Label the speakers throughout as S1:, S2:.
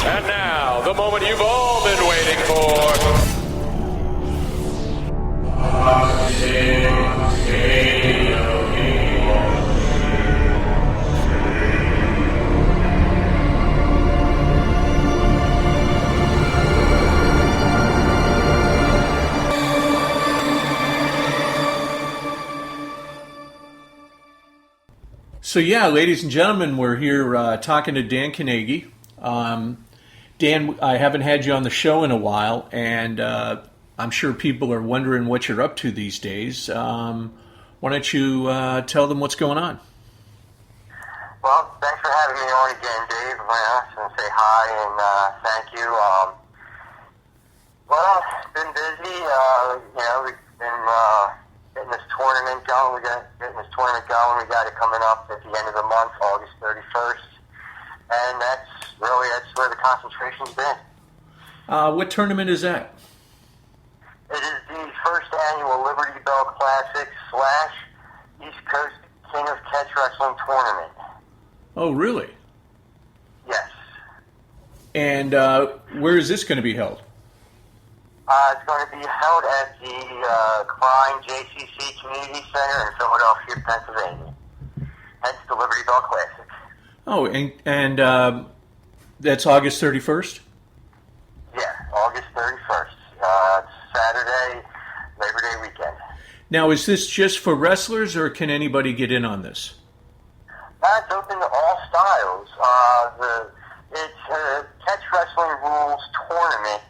S1: And now, the moment you've all been waiting for.
S2: So yeah, ladies and gentlemen, we're here talking to Dan Kanagie. Dan, I haven't had you on the show in a while, and I'm sure people are wondering what you're up to these days. Why don't you tell them what's going on?
S3: Well, thanks for having me on again, Dave. I just want to say hi and thank you. Well, it's been busy. We've been getting this tournament going. We got it coming up at the end of the month, August 31st. And that's where the concentration's been.
S2: What tournament is that?
S3: It is the first annual Liberty Bell Classic / East Coast King of Catch Wrestling Tournament.
S2: Oh, really?
S3: Yes.
S2: And where is this going to be held?
S3: It's going to be held at the Klein JCC Community Center in Philadelphia, Pennsylvania. Hence the Liberty Bell Classic.
S2: Oh, and that's August 31st?
S3: Yeah, August 31st. It's Saturday, Labor Day weekend.
S2: Now, is this just for wrestlers, or can anybody get in on this?
S3: It's open to all styles. It's a catch wrestling rules tournament,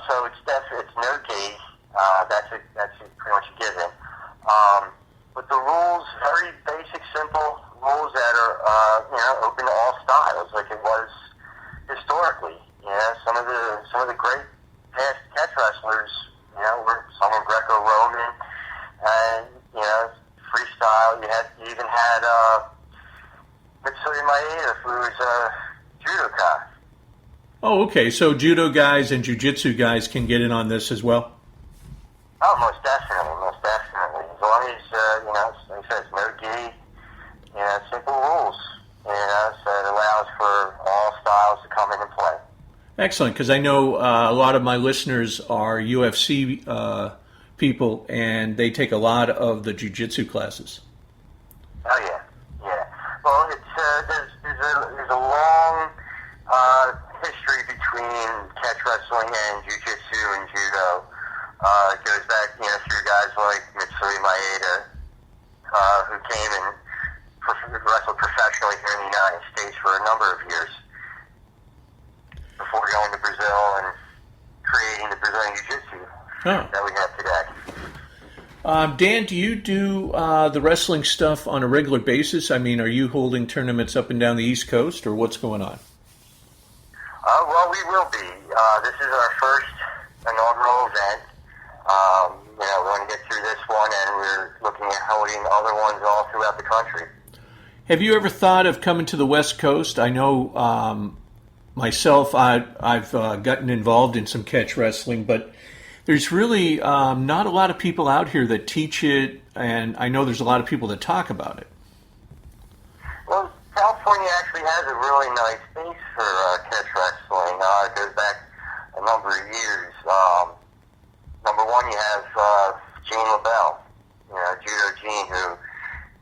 S3: so it's no gate. That's pretty much a given. But the rules, very basic, simple rules that are open to all styles, like it was historically. Some of the great past catch wrestlers, were some were Greco-Roman, and freestyle. You even had Mitsuri Maeda, who was a judoka.
S2: Oh, okay. So judo guys and jiu-jitsu guys can get in on this as well?
S3: Oh, most definitely. As long as, like I said, it's no gi, simple rules, so it allows for all styles to come in and play.
S2: Excellent, because I know a lot of my listeners are UFC people, and they take a lot of the jiu-jitsu classes.
S3: Oh, yeah. Well, it's there's a long history between catch wrestling and jiu-jitsu and judo. It goes back, through guys like Mitsuri Maeda, who came and wrestled professionally here in the United States for a number of years before going to Brazil and creating the Brazilian Jiu-Jitsu that we have today.
S2: Dan, do you do the wrestling stuff on a regular basis? I mean, are you holding tournaments up and down the East Coast, or what's going on?
S3: Well, we will be. This is our first inaugural event. We're going to get through this one, and we're looking at holding other ones all throughout the country.
S2: Have you ever thought of coming to the West Coast? I know myself, I've gotten involved in some catch wrestling, but there's really not a lot of people out here that teach it, and I know there's a lot of people that talk about it.
S3: Well, California actually has a really nice base for catch wrestling. It goes back a number of years. Number one, you have Gene LaBelle, Judo Gene, who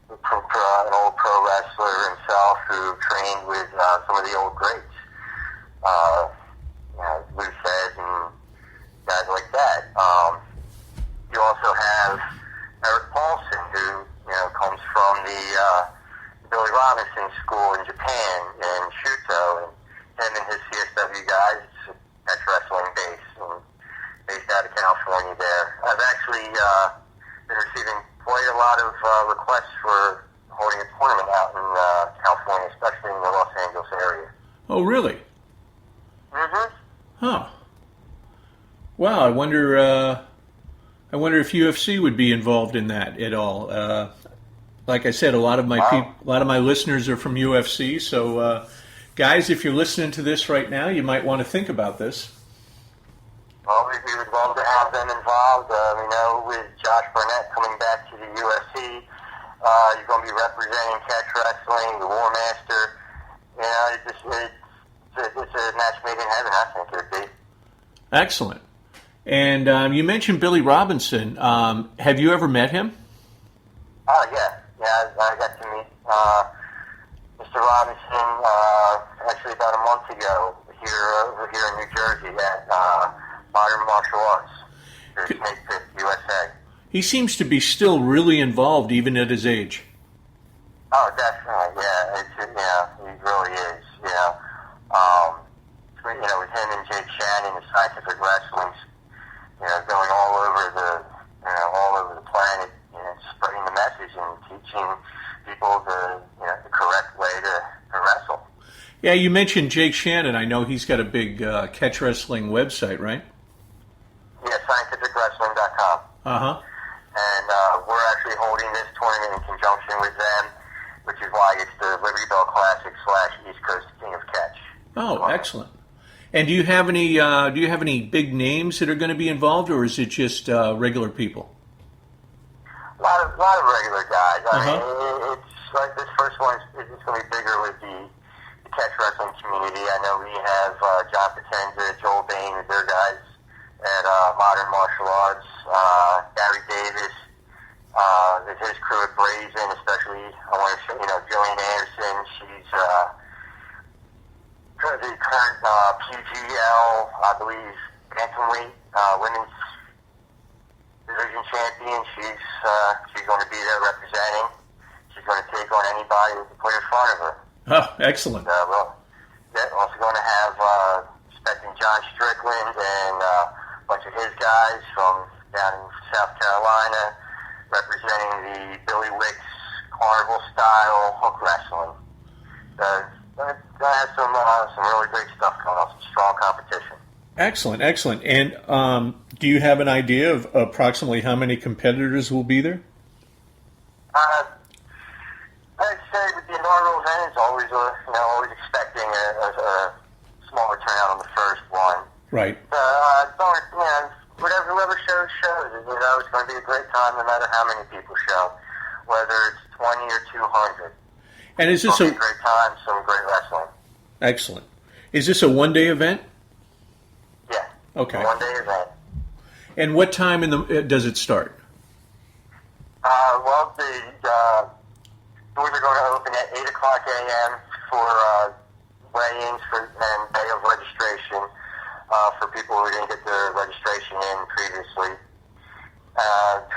S3: an old pro wrestler himself who trained with some of the old greats, Lou Fed and guys like that. You also have Eric Paulson, who comes from the Billy Robinson School in Japan and Shuto, and him and his CSW guys. It's a catch wrestling base, and based out of California there. I've actually been receiving quite a lot of requests for holding a tournament out in California, especially in the Los Angeles area.
S2: Oh, really?
S3: Mm-hmm.
S2: Huh. Wow, I wonder if UFC would be involved in that at all. Like I said, a lot of my listeners are from UFC, so guys, if you're listening to this right now, you might want to think about this.
S3: Well, we would love to have them involved. We know with Josh Burnett coming back to the UFC, he's going to be representing catch wrestling, the War Master. It's a match made in heaven, I think it would be.
S2: Excellent. And you mentioned Billy Robinson. Have you ever met him?
S3: Oh, yeah. Yeah, I got to meet Mr. Robinson actually about a month ago over here in New Jersey at Modern Martial Arts, Snake Pit, USA.
S2: He seems to be still really involved, even at his age.
S3: Oh, definitely, yeah. He really is, with him and Jake Shannon, the scientific wrestling's, going all over the planet, spreading the message and teaching people the correct way to wrestle.
S2: Yeah, you mentioned Jake Shannon. I know he's got a big catch wrestling website, right?
S3: Yeah, scientificwrestling.com.
S2: Uh-huh.
S3: And we're actually holding this tournament in conjunction with them, which is why it's the Liberty Bell Classic / East Coast King of Catch.
S2: Oh, excellent. And do you have any big names that are going to be involved, or is it just regular people?
S3: A lot of regular guys. I
S2: Uh-huh.
S3: mean, it's like this first one is going to be bigger with the catch wrestling community. I know we have John Potenza, Joel Bain, they're guys at Modern Martial Arts. Gary Davis, there's his crew at Brazen, especially. I want to show Jillian Anderson. She's the current PGL, I believe, bantamweight women's division champion. She's going to be there representing. She's going to take on anybody who can put in front of her.
S2: Oh, excellent.
S3: We're also going to have expecting John Strickland and a bunch of his guys from down in South Carolina, representing the Billy Wicks carnival style hook wrestling. Going to have some really great stuff coming up, some strong competition.
S2: Excellent, excellent. And do you have an idea of approximately how many competitors will be there?
S3: I'd say with the inaugural event, it's always expecting a smaller turnout on the first one.
S2: Right.
S3: Whoever shows. It's going to be a great time no matter how many people show, whether it's 20 or 200.
S2: And is this
S3: It'll be a great time, some great wrestling.
S2: Excellent. Is this a one-day event?
S3: Yeah.
S2: Okay.
S3: One-day event.
S2: And what time does it start?
S3: Well, the doors are going to open at 8 o'clock a.m. for weigh-ins and day of registration for people who didn't get their registration in previously.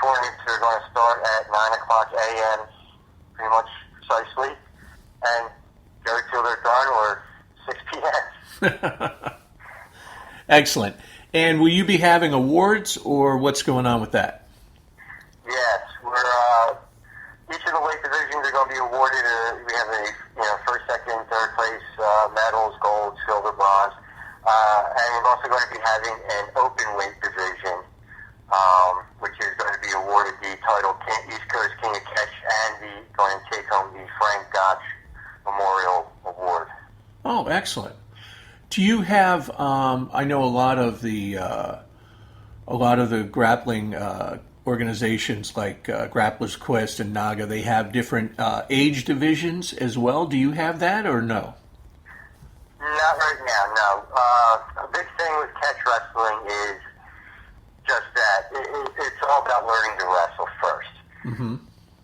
S3: Tournaments are going to start at 9 o'clock a.m. pretty much precisely, and go till they're done or 6 p.m.
S2: Excellent. And will you be having awards, or what's going on with that?
S3: Yes, each of the weight divisions are going to be awarded. We have first, second, third place medals, gold, silver, bronze, and we're also going to be having an open weight division, which is going to be awarded the title East Coast King of Catch, and going to take home the Frank Gotch Memorial Award.
S2: Oh, excellent. Do you have? I know a lot of the grappling organizations like Grappler's Quest and Naga. They have different age divisions as well. Do you have that or no?
S3: Not right now. No. A big thing with catch wrestling is just that it's all about learning to wrestle first.
S2: Mm-hmm.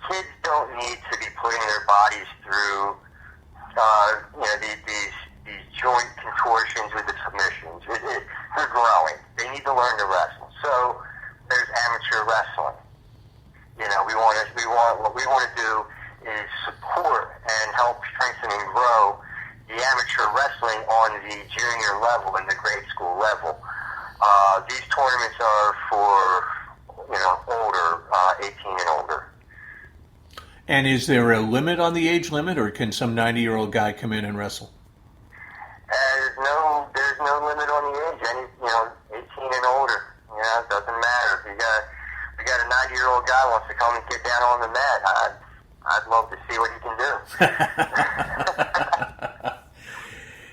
S3: Kids don't need to be putting their bodies through these joint contortions with the submissions. They're growing. They need to learn to wrestle. So there's amateur wrestling. What we want to do is support and help strengthen and grow the amateur wrestling on the junior level and the grade school level. These tournaments are for older, 18 and older.
S2: And is there a limit on the age limit, or can some 90-year-old guy come in and wrestle?
S3: There's no limit on the age. 18 and older. It doesn't matter. If you got a 90-year-old guy who wants to come and get down on the mat, I'd love to see what he can do.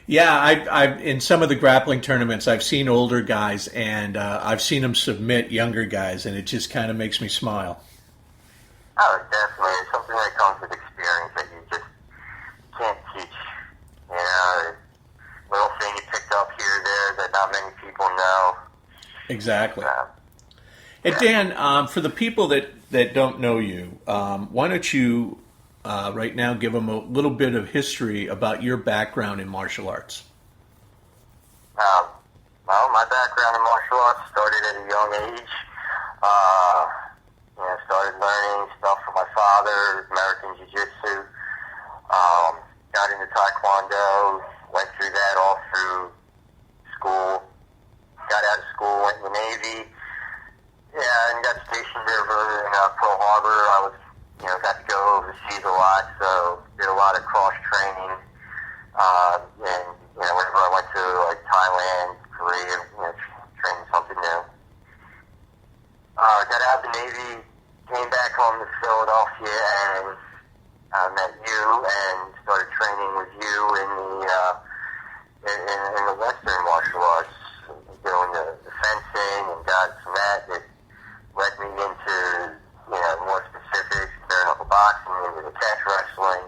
S2: Yeah, I've in some of the grappling tournaments, I've seen older guys, and I've seen them submit younger guys, and it just kind of makes me smile.
S3: Oh, definitely. It's something that comes with experience that you just can't teach. Little thing you picked up here
S2: Exactly. And Dan, for the people that don't know you, why don't you right now give them a little bit of history about your background in martial arts?
S3: Well, my background in martial arts started at a young age. Started learning stuff from my father, American Jiu-Jitsu. Got into Taekwondo, went through that all through school. Got out of school, went in the Navy. And got stationed over in Pearl Harbor. I was, got to go overseas a lot, so did a lot of cross-training. And, whenever I went to, like, Thailand, Korea, training something new. Got out of the Navy, came back home to Philadelphia, and met you and started training with you in the Western martial arts, doing the fencing, and got some that led me into, more specifics, bare knuckle boxing, into the catch wrestling,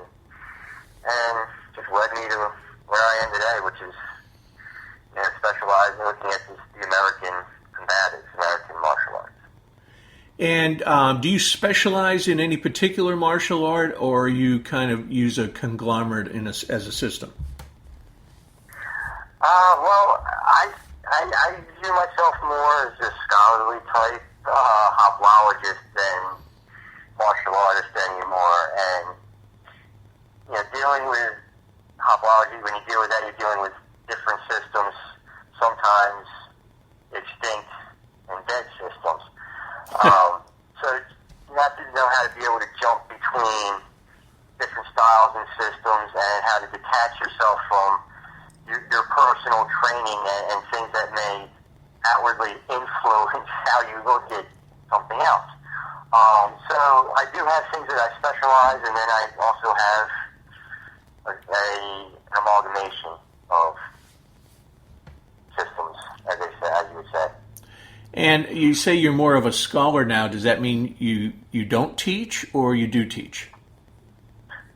S3: and just led me to where I am today, which is, specializing, looking at the American combatives, American martial arts.
S2: And do you specialize in any particular martial art, or you kind of use a conglomerate as a system?
S3: Well, I view myself more as a scholarly type hopologist than martial artist anymore. And, dealing with hopology, when you deal with that, you're dealing with different systems, sometimes extinct and dead systems. So you have to know how to be able to jump between different styles and systems, and how to detach yourself from your personal training and things that may outwardly influence how you look at something else. So I do have things that I specialize, and then I also have an amalgamation of systems, as you would say.
S2: And you say you're more of a scholar now. Does that mean you don't teach, or you do teach?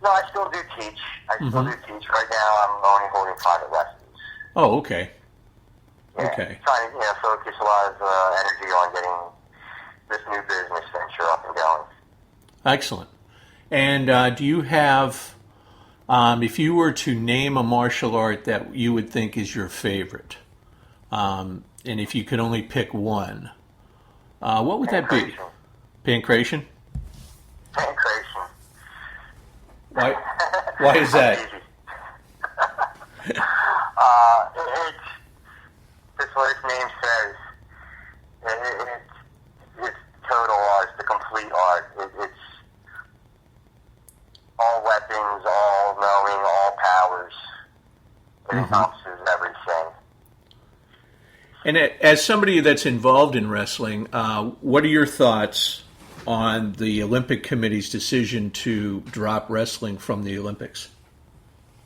S3: No, I still do teach. Still do teach. Right now, I'm only holding private lessons.
S2: Oh, okay.
S3: Yeah,
S2: okay.
S3: Trying to focus a lot of energy on getting this new business venture up and going.
S2: Excellent. And do you have, if you were to name a martial art that you would think is your favorite, and if you could only pick one, what would that be? Pancration?
S3: Pancration.
S2: Why is that?
S3: It's just what its name says. It's total art. It's the complete art. It's all weapons, all knowing, all powers. It encompasses everything.
S2: And as somebody that's involved in wrestling, what are your thoughts on the Olympic Committee's decision to drop wrestling from the Olympics?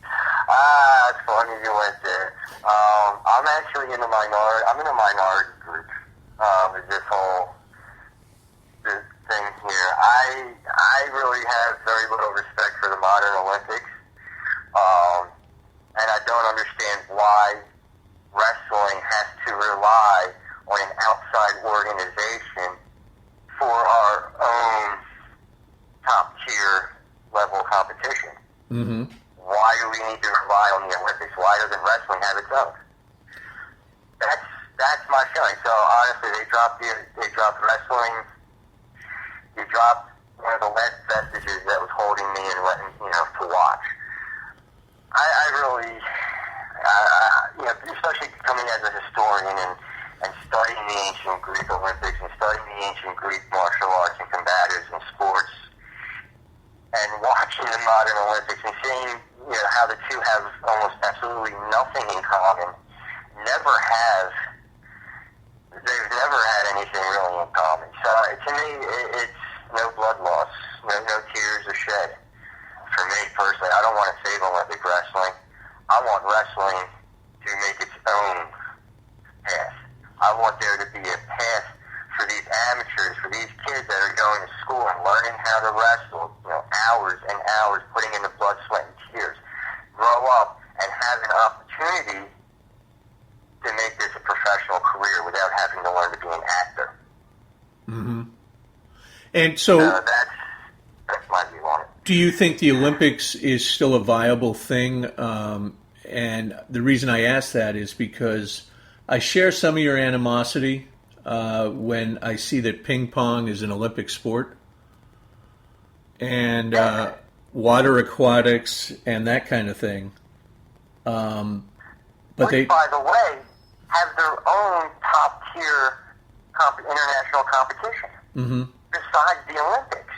S3: It's funny you went there. I'm actually in the minority. I'm in a minority group with this whole thing here. I really have very little respect for the modern Olympics, and I don't understand why wrestling has to rely on an outside organization for our own top-tier level competition.
S2: Mm-hmm.
S3: Why do we need to rely on the Olympics? Why doesn't wrestling have its own? That's my feeling. So honestly, they dropped wrestling. You dropped one of the last vestiges that was holding me and letting to watch. I really, especially coming as a historian and studying the ancient Greek Olympics and studying the ancient Greek martial arts and combatives and sports, and watching the modern Olympics and seeing how the two have almost absolutely nothing in common. They've never had anything really in common. So to me, it's no blood loss, no tears are shed. For me personally, I don't want to save Olympic wrestling. I want wrestling to make its own path. I want there to be a path for these amateurs, for these kids that are going to school and learning how to wrestle, hours and hours, putting in the blood, sweat, and tears, grow up and have an opportunity to make this a professional career without having to learn
S2: And so,
S3: that's my view on it.
S2: do you think the Olympics is still a viable thing? And the reason I ask that is because I share some of your animosity when I see that ping pong is an Olympic sport and water aquatics and that kind of thing. But they,
S3: by the way, have their own top-tier international competition besides the Olympics.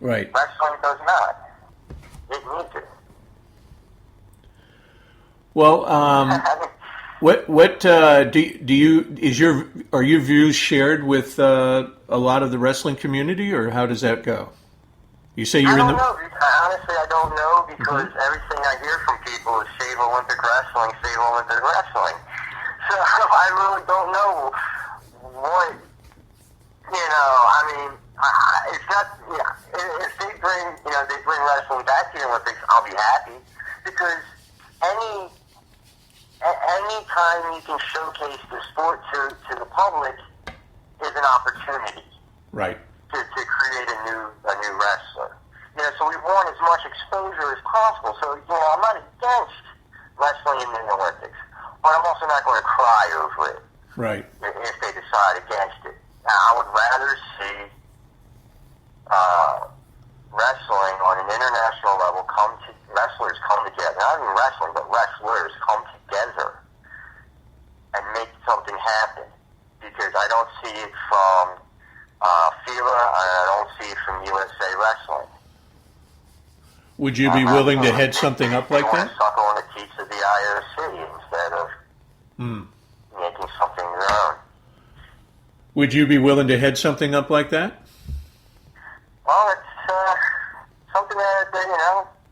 S2: right.
S3: Wrestling does not. It needs it.
S2: Well, what do you are your views shared with a lot of the wrestling community, or how does that go? You say you're
S3: I
S2: in
S3: don't
S2: the.
S3: know. Honestly, I don't know because everything I hear from people is save Olympic wrestling, save Olympic wrestling. So I really don't know what, I mean, it's not, if they bring wrestling back to the Olympics, I'll be happy because any time you can showcase the sport to the public is an opportunity.
S2: Right.
S3: To create a new wrestler. So we want as much exposure as possible. So, I'm not against wrestling in the Olympics, but I'm also not going to cry over it.
S2: Right.
S3: If they decide against it. Now, I would rather see wrestling on an international level wrestlers come together. Not even wrestling, but wrestlers come together and make something happen. Because I don't see it from FIBA, and I don't see it from USA Wrestling.
S2: Would you be willing to head something up like that?
S3: Suck on the teeth of the IOC instead of making something their own.
S2: Would you be willing to head something up like that?
S3: Well, it's something that,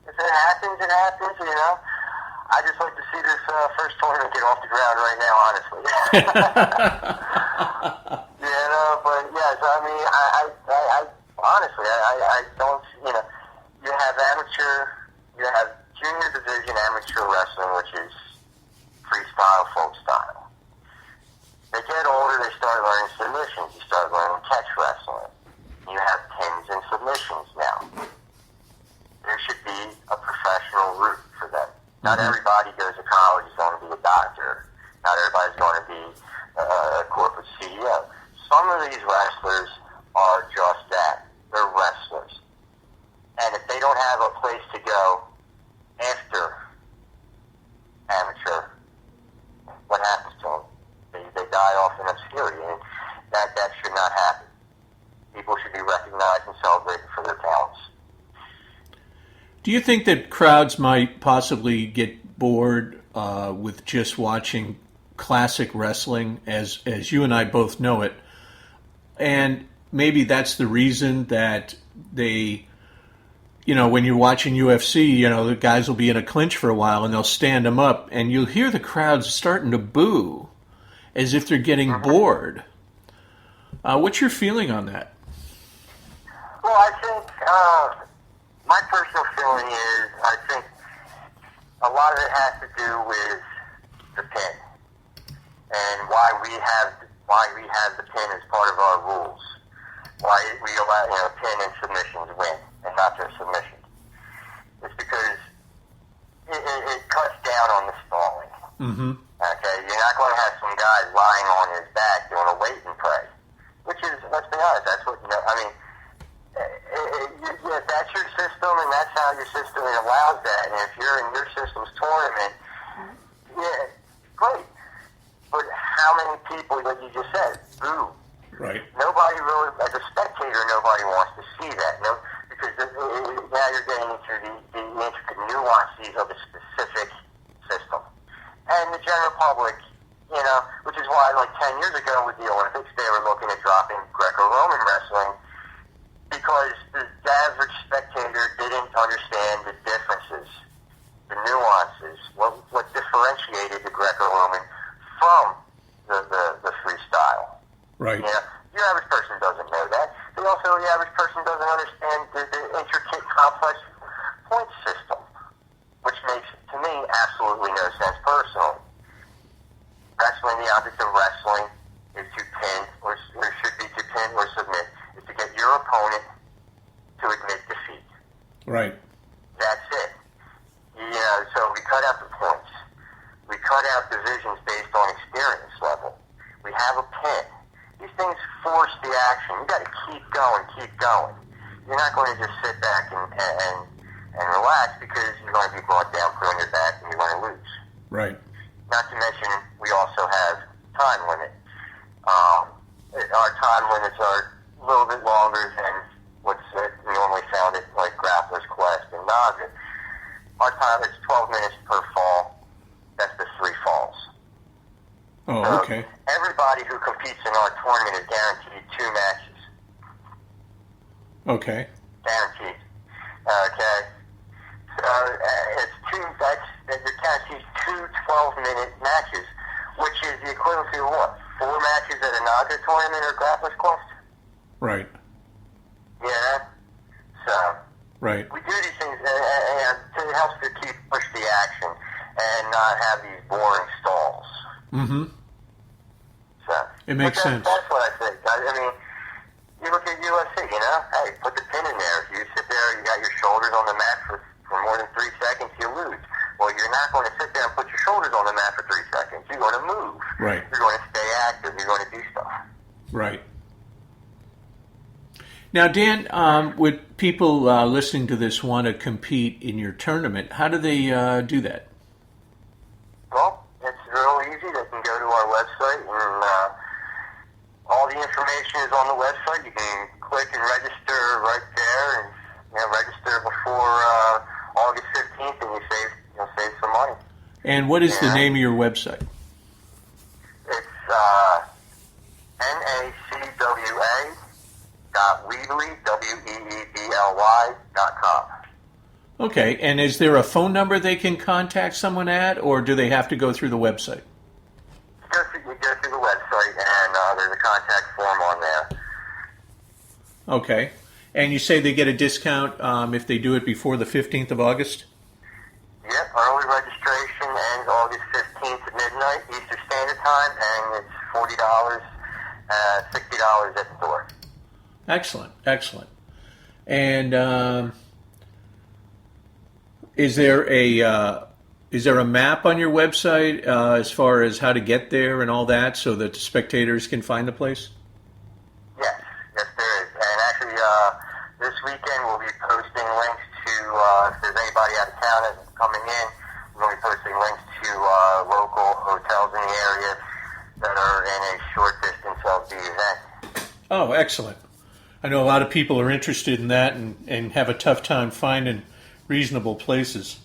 S3: if it happens, it happens, I just like to see this first tournament get off the ground right now, honestly. But yes, I mean, I honestly, I don't, you have junior division amateur wrestling, which is freestyle, folk style. They get older, they start learning submissions, you start learning catch wrestling. You have pins and submissions now. There should be a professional route for them. Not everybody goes to college is going to be a doctor. Not everybody's going to be a corporate CEO. Some of these wrestlers are just that. They're wrestlers. And if they don't have a place to go after amateur, what happens to them? They die off in obscurity. And that should not happen. People should be recognized and celebrated for their talents.
S2: Do you think that crowds might possibly get bored with just watching classic wrestling as you and I both know it? And maybe that's the reason that they, when you're watching UFC, the guys will be in a clinch for a while and they'll stand them up and you'll hear the crowds starting to boo as if they're getting bored. What's your feeling on that?
S3: Well, I think my personal feeling is I think a lot of it has to do with the pin and why we have the pin as part of our rules. Why we allow pin and submissions win and not just submissions. It's because it cuts down on the stalling. Okay, you're not going to have some guy lying on his back doing a wait and pray, which is, let's be honest, that's what if that's your system and that's how your system allows that, and if you're in your system's tournament, great. But how many people, like you just said, boo?
S2: Right.
S3: Nobody really, as a spectator, nobody wants to see that. Because now you're getting into the intricate nuances of a specific system. And the general public, which is why, 10 years ago with the Olympics, they were looking at dropping Greco-Roman wrestling because the average spectator didn't understand the differences, the nuances, what differentiated the Greco-Roman from the freestyle.
S2: Right.
S3: Your average person doesn't know that. But also, the average person doesn't understand the intricate, complex point system, which makes, to me, absolutely no sense personally. Wrestling, the object of wrestling is to pin, or should be to pin or submit, is to get cut out divisions based on experience level. We have a pin. These things force the action. You got to keep going, keep going. You're not going to just sit back and relax because you're going to be brought down, put on your back, and you're going to lose.
S2: Right.
S3: Not to mention, we also have time limit. Our time limits are a little bit longer than what's normally found at like Grappler's Quest and Naga. Our time is 12 minutes per fall. That's the 3 falls.
S2: Oh,
S3: so
S2: okay.
S3: Everybody who competes in our tournament is guaranteed 2 matches.
S2: Okay.
S3: Guaranteed. Okay. So it's you're guaranteed 2 12-minute matches, which is the equivalent to what? 4 matches at a Naga tournament or Grappler's Quest?
S2: Right.
S3: Yeah. So
S2: Right.
S3: we do these things, and it helps to push the action and not have these boring stalls.
S2: Mm-hmm.
S3: So
S2: It makes sense.
S3: That's what I think. I mean, you look at UFC, hey, put the pin in there. If you sit there, you got your shoulders on the mat for more than 3 seconds, you lose. Well, you're not going to sit there and put your shoulders on the mat for 3 seconds. You're going to move.
S2: Right.
S3: You're going to stay active. You're going to do stuff.
S2: Right. Now, Dan, would people listening to this want to compete in your tournament? How do they do that?
S3: Well, it's real easy. They can go to our website, and all the information is on the website. You can click and register right there, and register before August 15th, and you'll save some money.
S2: And what is the name of your website?
S3: It's NACWA.weebly.com.
S2: Okay, and is there a phone number they can contact someone at, or do they have to go through the website?
S3: You go through the website, and there's a contact form on there.
S2: Okay. And you say they get a discount if they do it before the 15th of August?
S3: Yep, early registration ends August 15th at midnight Eastern Standard Time, and it's $40, $60 at the door.
S2: Excellent, excellent. And is there a map on your website as far as how to get there and all that, so that the spectators can find the place?
S3: Yes, there is. And actually, this weekend we'll be posting links to, if there's anybody out of town that's coming in, we're going to be posting links to local hotels in the area that are in a short distance of the event.
S2: Oh, excellent. I know a lot of people are interested in that and have a tough time finding reasonable places.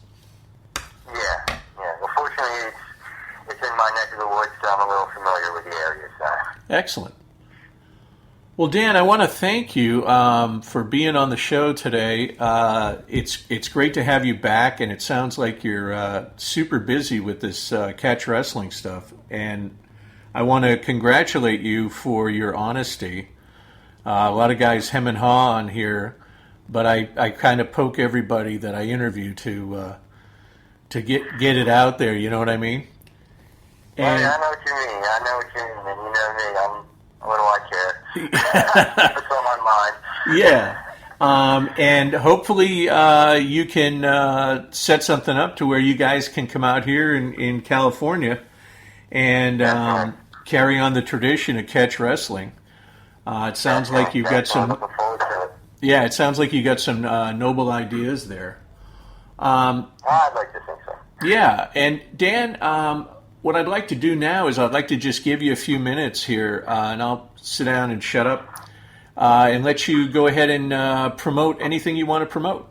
S3: Yeah. Well, fortunately, it's in my neck of the woods, so I'm a little familiar with the area. So.
S2: Excellent. Well, Dan, I want to thank you for being on the show today. It's great to have you back, and it sounds like you're super busy with this catch wrestling stuff. And I want to congratulate you for your honesty. A lot of guys hem and haw on here, but I kind of poke everybody that I interview to get it out there. You know what I mean? And,
S3: yeah, I know what you mean. And you know me. What do I care? It's on my mind.
S2: Yeah. And hopefully you can set something up to where you guys can come out here in California and carry on the tradition of catch wrestling. It sounds like you've got some.
S3: Looking forward to it.
S2: Yeah, it sounds like you got some noble ideas there.
S3: I'd like to think so.
S2: Yeah, and Dan, what I'd like to do now is I'd like to just give you a few minutes here, and I'll sit down and shut up, and let you go ahead and promote anything you want to promote.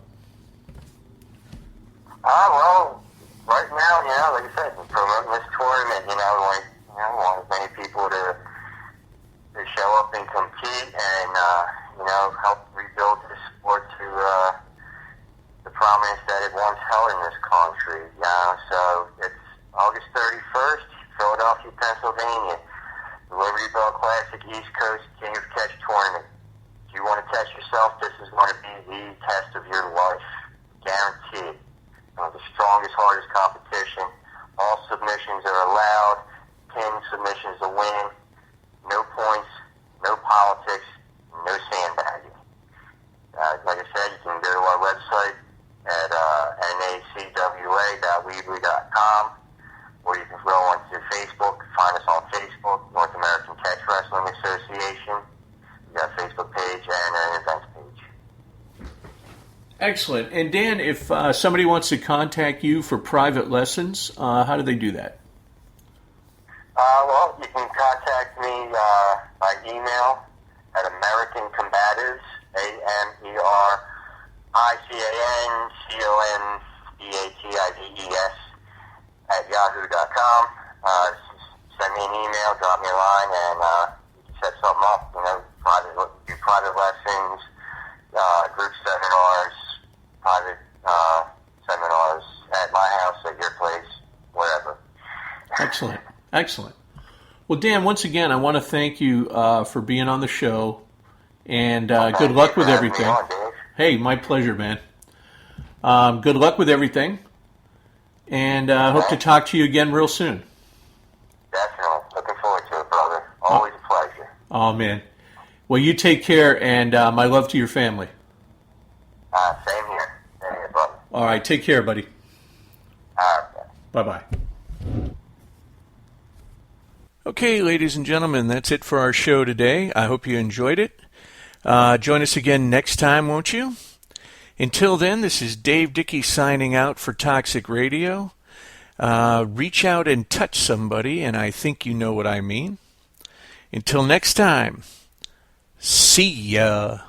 S3: Well, right now, like I said, we're promoting this tournament. We want as many people to show up and compete, and help rebuild the sport to the prominence that it once held in this country. So it's August 31st, Philadelphia, Pennsylvania, the Liberty Bell Classic East Coast King of Catch Tournament. If you want to test yourself, this is going to be the test of your life, guaranteed. The strongest, hardest competition. All submissions are allowed. Pin submissions a win. No points, no politics, no sandbagging. Like I said, you can go to our website at nacwa.weebly.com, or you can
S2: Excellent. And Dan, if somebody wants to contact you for private lessons, how do they do that?
S3: Well, you can contact me by email at American Combatives, AmericanCombatives at yahoo.com. Send me an email, drop me a line, and you can set something up. Do private lessons, group seminars, private seminars at my house, at your place, wherever.
S2: Excellent. Excellent. Well, Dan, once again, I want to thank you for being on the show, and good luck with everything. Hey, my pleasure, man. Good luck with everything, and I hope to talk to you again real soon.
S3: Definitely. Looking forward to it, brother. Always a pleasure.
S2: Oh, man. Well, you take care, and my love to your family.
S3: Same here. Same here, brother.
S2: All right. Take care, buddy.
S3: All right.
S2: Bye-bye. Okay, ladies and gentlemen, that's it for our show today. I hope you enjoyed it. Join us again next time, won't you? Until then, this is Dave Dickey signing out for Toxic Radio. Reach out and touch somebody, and I think you know what I mean. Until next time, see ya.